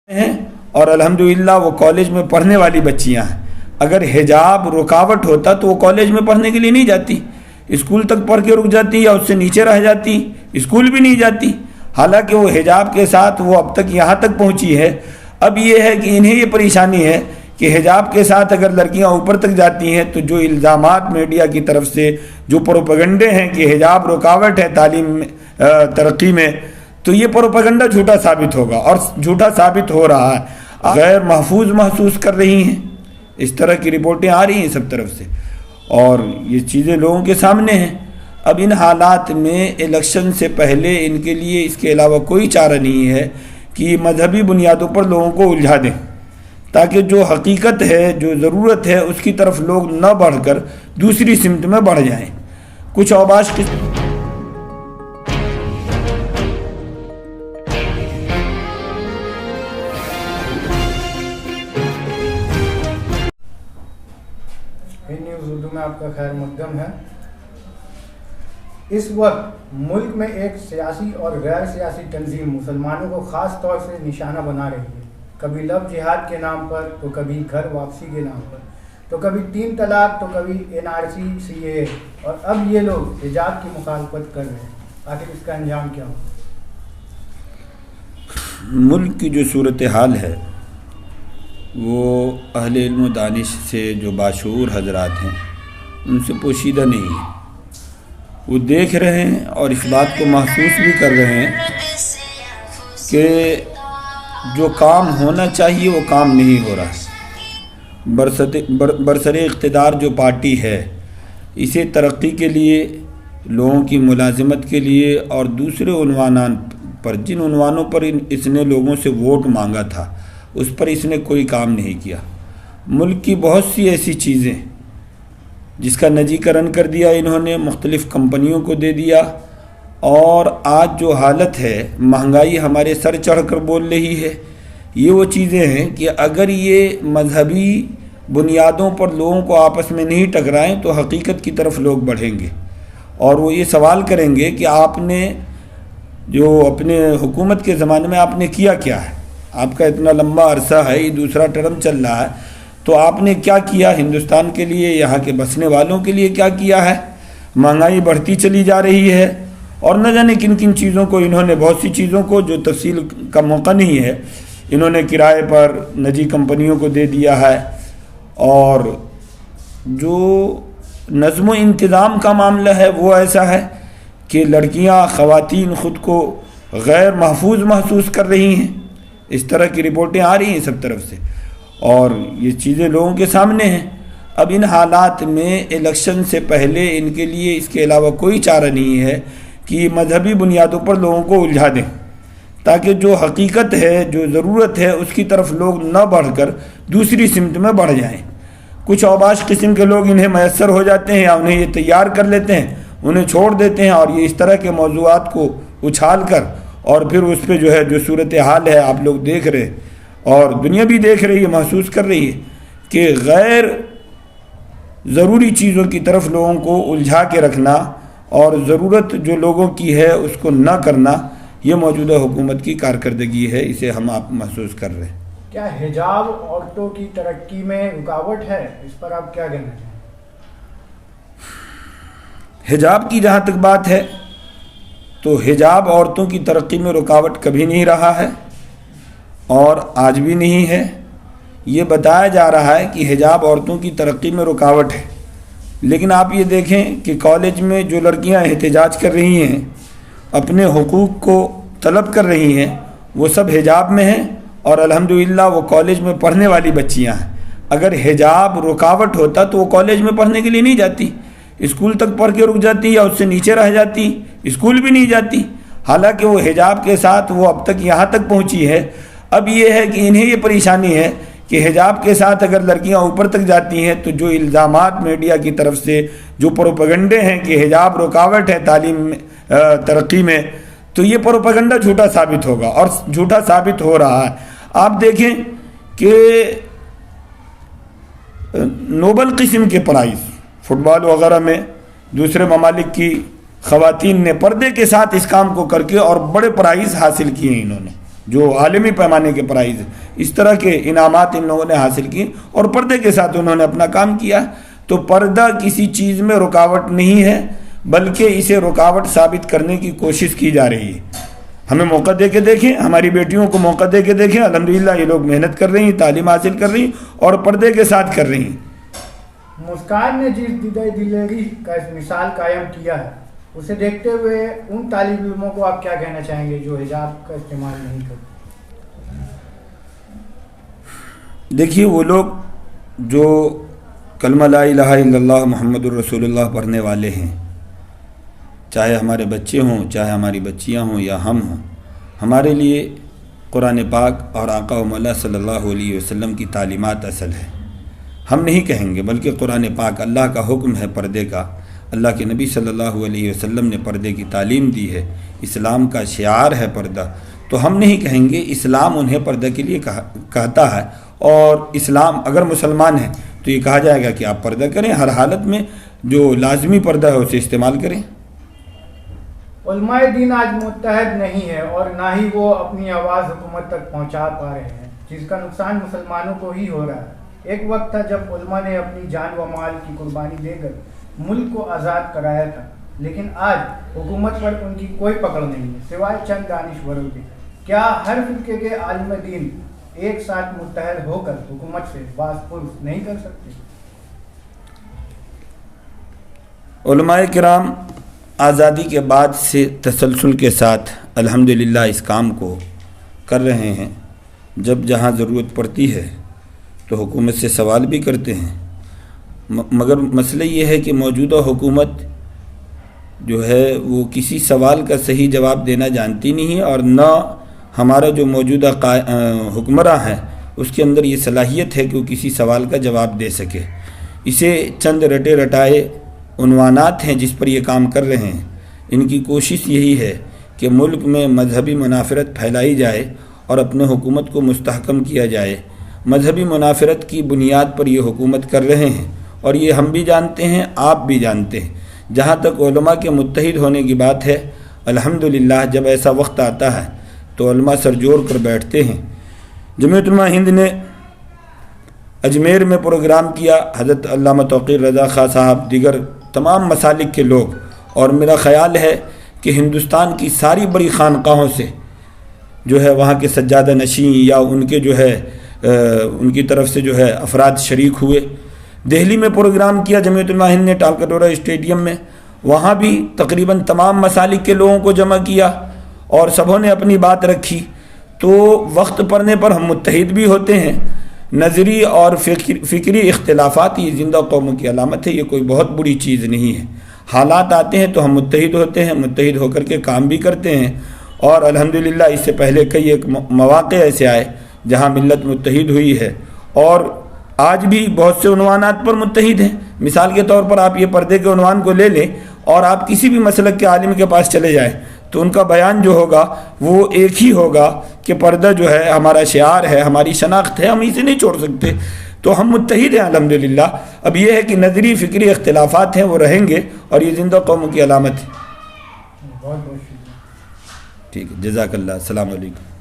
ہیں اور الحمدللہ وہ کالج میں پڑھنے والی بچیاں ہیں۔ اگر حجاب رکاوٹ ہوتا تو وہ کالج میں پڑھنے کے لیے نہیں جاتی، اسکول تک پڑھ کے رک جاتی یا اس سے نیچے رہ جاتی، اسکول بھی نہیں جاتی۔ حالانکہ وہ حجاب کے ساتھ وہ اب تک یہاں تک پہنچی ہے۔ اب یہ ہے کہ انہیں یہ پریشانی ہے کہ حجاب کے ساتھ اگر لڑکیاں اوپر تک جاتی ہیں تو جو الزامات میڈیا کی طرف سے جو پروپیگنڈے ہیں کہ حجاب رکاوٹ ہے تعلیم میں ترقی میں، تو یہ پروپیگنڈا جھوٹا ثابت ہوگا اور جھوٹا ثابت ہو رہا ہے۔ غیر محفوظ محسوس کر رہی ہیں، اس طرح کی رپورٹیں آ رہی ہیں سب طرف سے اور یہ چیزیں لوگوں کے سامنے ہیں۔ اب ان حالات میں الیکشن سے پہلے ان کے لیے اس کے علاوہ کوئی چارہ نہیں ہے کہ مذہبی بنیادوں پر لوگوں کو الجھا دیں، تاکہ جو حقیقت ہے، جو ضرورت ہے، اس کی طرف لوگ نہ بڑھ کر دوسری سمت میں بڑھ جائیں۔ کچھ اوباش نیوز اردو میں آپ کا خیر مقدم ہے۔ اس وقت ملک میں ایک سیاسی اور غیر سیاسی تنظیم مسلمانوں کو خاص طور سے نشانہ بنا رہی ہے، کبھی لو جہاد کے نام پر، تو کبھی گھر واپسی کے نام پر، تو کبھی 3 طلاق، تو کبھی NRC CAA، اور اب یہ لوگ حجاب کی مخالفت کر رہے ہیں۔ آخر اس کا انجام کیا ہو؟ ملک کی جو صورتحال ہے وہ اہل علم و دانش سے جو باشعور حضرات ہیں ان سے پوشیدہ نہیں ہے۔ وہ دیکھ رہے ہیں اور اس بات کو محسوس بھی کر رہے ہیں کہ جو کام ہونا چاہیے وہ کام نہیں ہو رہا ہے۔ برسر اقتدار جو پارٹی ہے اسے ترقی کے لیے، لوگوں کی ملازمت کے لیے اور دوسرے عنوانات پر، جن عنوانوں پر اس نے لوگوں سے ووٹ مانگا تھا، اس پر اس نے کوئی کام نہیں کیا۔ ملک کی بہت سی ایسی چیزیں جس کا نجی کرن کر دیا انہوں نے، مختلف کمپنیوں کو دے دیا، اور آج جو حالت ہے مہنگائی ہمارے سر چڑھ کر بول رہی ہے۔ یہ وہ چیزیں ہیں کہ اگر یہ مذہبی بنیادوں پر لوگوں کو آپس میں نہیں ٹکرائیں تو حقیقت کی طرف لوگ بڑھیں گے اور وہ یہ سوال کریں گے کہ آپ نے جو اپنے حکومت کے زمانے میں آپ نے کیا کیا ہے؟ آپ کا اتنا لمبا عرصہ ہے، یہ دوسرا ٹرم چل رہا ہے، تو آپ نے کیا کیا ہندوستان کے لیے، یہاں کے بسنے والوں کے لیے کیا کیا ہے؟ مہنگائی بڑھتی چلی جا رہی ہے اور نہ جانے کن کن چیزوں کو انہوں نے، بہت سی چیزوں کو جو تفصیل کا موقع نہیں ہے، انہوں نے کرائے پر نجی کمپنیوں کو دے دیا ہے۔ اور جو نظم و انتظام کا معاملہ ہے وہ ایسا ہے کہ لڑکیاں، خواتین خود کو غیر محفوظ محسوس کر رہی ہیں، اس طرح کی رپورٹیں آ رہی ہیں سب طرف سے اور یہ چیزیں لوگوں کے سامنے ہیں۔ اب ان حالات میں الیکشن سے پہلے ان کے لیے اس کے علاوہ کوئی چارہ نہیں ہے کہ مذہبی بنیادوں پر لوگوں کو الجھا دیں، تاکہ جو حقیقت ہے، جو ضرورت ہے، اس کی طرف لوگ نہ بڑھ کر دوسری سمت میں بڑھ جائیں۔ کچھ اوباش قسم کے لوگ انہیں میسر ہو جاتے ہیں یا انہیں یہ تیار کر لیتے ہیں، انہیں چھوڑ دیتے ہیں اور یہ اس طرح کے موضوعات کو اچھال کر اور پھر اس پہ جو ہے جو صورتحال ہے آپ لوگ دیکھ رہے اور دنیا بھی دیکھ رہی ہے، محسوس کر رہی ہے کہ غیر ضروری چیزوں کی طرف لوگوں کو الجھا کے رکھنا اور ضرورت جو لوگوں کی ہے اس کو نہ کرنا، یہ موجودہ حکومت کی کارکردگی ہے، اسے ہم آپ محسوس کر رہے ہیں۔ کیا حجاب عورتوں کی ترقی میں رکاوٹ ہے؟ اس پر آپ کیا کہنا چاہیں؟ حجاب کی جہاں تک بات ہے تو حجاب عورتوں کی ترقی میں رکاوٹ کبھی نہیں رہا ہے اور آج بھی نہیں ہے۔ یہ بتایا جا رہا ہے کہ حجاب عورتوں کی ترقی میں رکاوٹ ہے، لیکن آپ یہ دیکھیں کہ کالج میں جو لڑکیاں احتجاج کر رہی ہیں، اپنے حقوق کو طلب کر رہی ہیں، وہ سب حجاب میں ہیں اور الحمدللہ وہ کالج میں پڑھنے والی بچیاں ہیں۔ اگر حجاب رکاوٹ ہوتا تو وہ کالج میں پڑھنے کے لیے نہیں جاتی، اسکول تک پڑھ کے رک جاتی یا اس سے نیچے رہ جاتی، اسکول بھی نہیں جاتی۔ حالانکہ وہ حجاب کے ساتھ وہ اب تک یہاں تک پہنچی ہے۔ اب یہ ہے کہ انہیں یہ پریشانی ہے کہ حجاب کے ساتھ اگر لڑکیاں اوپر تک جاتی ہیں تو جو الزامات میڈیا کی طرف سے جو پروپیگنڈے ہیں کہ حجاب رکاوٹ ہے تعلیم میں ترقی میں، تو یہ پروپیگنڈا جھوٹا ثابت ہوگا اور جھوٹا ثابت ہو رہا ہے۔ آپ دیکھیں کہ نوبل قسم کے پرائز فٹ بال وغیرہ میں دوسرے ممالک کی خواتین نے پردے کے ساتھ اس کام کو کر کے اور بڑے پرائز حاصل کیے ہیں انہوں نے۔ جو عالمی پیمانے کے پرائز ہیں، اس طرح کے انعامات ان لوگوں نے حاصل کیے اور پردے کے ساتھ انہوں نے اپنا کام کیا۔ تو پردہ کسی چیز میں رکاوٹ نہیں ہے، بلکہ اسے رکاوٹ ثابت کرنے کی کوشش کی جا رہی ہے۔ ہمیں موقع دے کے دیکھیں، ہماری بیٹیوں کو موقع دے کے دیکھیں، الحمدللہ یہ لوگ محنت کر رہی ہیں، تعلیم حاصل کر رہی ہیں اور پردے کے ساتھ کر رہی ہیں۔ مسکان نے جس دلری کا مثال قائم کیا ہے، اسے دیکھتے ہوئے ان طالب علموں کو آپ کیا کہنا چاہیں گے جو حجاب کا استعمال نہیں کرتے؟ دیکھیے، وہ لوگ جو کلمہ لا الہ الا اللہ محمد الرسول اللہ پڑھنے والے ہیں، چاہے ہمارے بچے ہوں، چاہے ہماری بچیاں ہوں یا ہم ہوں، ہمارے لیے قرآن پاک اور آقا و مولا صلی اللہ علیہ وسلم کی تعلیمات اصل ہے۔ ہم نہیں کہیں گے، بلکہ قرآن پاک اللہ کا حکم ہے پردے کا، اللہ کے نبی صلی اللہ علیہ وسلم نے پردے کی تعلیم دی ہے، اسلام کا شعار ہے پردہ، تو ہم نہیں کہیں گے، اسلام انہیں پردہ کے لیے کہتا ہے، اور اسلام اگر مسلمان ہیں تو یہ کہا جائے گا کہ آپ پردہ کریں، ہر حالت میں جو لازمی پردہ ہے اسے استعمال کریں۔ علماء دین آج متحد نہیں ہے اور نہ ہی وہ اپنی آواز حکومت تک پہنچا پا رہے ہیں، جس کا نقصان مسلمانوں کو ہی ہو رہا ہے۔ ایک وقت تھا جب علماء نے اپنی جان و مال کی قربانی دے کر ملک کو آزاد کرایا تھا، لیکن آج حکومت پر ان کی کوئی پکڑ نہیں ہے سوائے چند دانشوروں کے۔ کیا ہر فرقے کے عالم دین ایک ساتھ متحد ہو کر حکومت سے باز پرس نہیں کر سکتے؟ علماء کرام آزادی کے بعد سے تسلسل کے ساتھ الحمدللہ اس کام کو کر رہے ہیں۔ جب جہاں ضرورت پڑتی ہے تو حکومت سے سوال بھی کرتے ہیں، مگر مسئلہ یہ ہے کہ موجودہ حکومت جو ہے وہ کسی سوال کا صحیح جواب دینا جانتی نہیں ہے، اور نہ ہمارا جو موجودہ حکمراں ہے اس کے اندر یہ صلاحیت ہے کہ وہ کسی سوال کا جواب دے سکے۔ اسے چند رٹے رٹائے عنوانات ہیں جس پر یہ کام کر رہے ہیں۔ ان کی کوشش یہی ہے کہ ملک میں مذہبی منافرت پھیلائی جائے اور اپنے حکومت کو مستحکم کیا جائے۔ مذہبی منافرت کی بنیاد پر یہ حکومت کر رہے ہیں، اور یہ ہم بھی جانتے ہیں، آپ بھی جانتے ہیں۔ جہاں تک علماء کے متحد ہونے کی بات ہے، الحمدللہ جب ایسا وقت آتا ہے تو علماء سر جوڑ کر بیٹھتے ہیں۔ جمعیت علماء ہند نے اجمیر میں پروگرام کیا، حضرت علامہ توقیر رضا خاں صاحب، دیگر تمام مسالک کے لوگ، اور میرا خیال ہے کہ ہندوستان کی ساری بڑی خانقاہوں سے جو ہے وہاں کے سجادہ نشین یا ان کے جو ہے ان کی طرف سے جو ہے افراد شریک ہوئے۔ دہلی میں پروگرام کیا جمعیت علماء ہند نے ٹالکٹورا اسٹیڈیم میں، وہاں بھی تقریباً تمام مسالک کے لوگوں کو جمع کیا اور سبھوں نے اپنی بات رکھی۔ تو وقت پڑنے پر ہم متحد بھی ہوتے ہیں۔ نظری اور فکری اختلافات یہ زندہ قوموں کی علامت ہے، یہ کوئی بہت بری چیز نہیں ہے۔ حالات آتے ہیں تو ہم متحد ہوتے ہیں، متحد ہو کر کے کام بھی کرتے ہیں، اور الحمدللہ اس سے پہلے کئی ایک مواقع ایسے آئے جہاں ملت متحد ہوئی ہے، اور آج بھی بہت سے عنوانات پر متحد ہیں۔ مثال کے طور پر آپ یہ پردے کے عنوان کو لے لیں اور آپ کسی بھی مسلک کے عالم کے پاس چلے جائیں تو ان کا بیان جو ہوگا وہ ایک ہی ہوگا کہ پردہ جو ہے ہمارا شعار ہے، ہماری شناخت ہے، ہم اسے نہیں چھوڑ سکتے۔ تو ہم متحد ہیں الحمدللہ۔ اب یہ ہے کہ نظری فکری اختلافات ہیں وہ رہیں گے، اور یہ زندہ قوموں کی علامت ہے۔ بہت بہت شکریہ۔ ٹھیک ہے، جزاک اللہ، السلام علیکم۔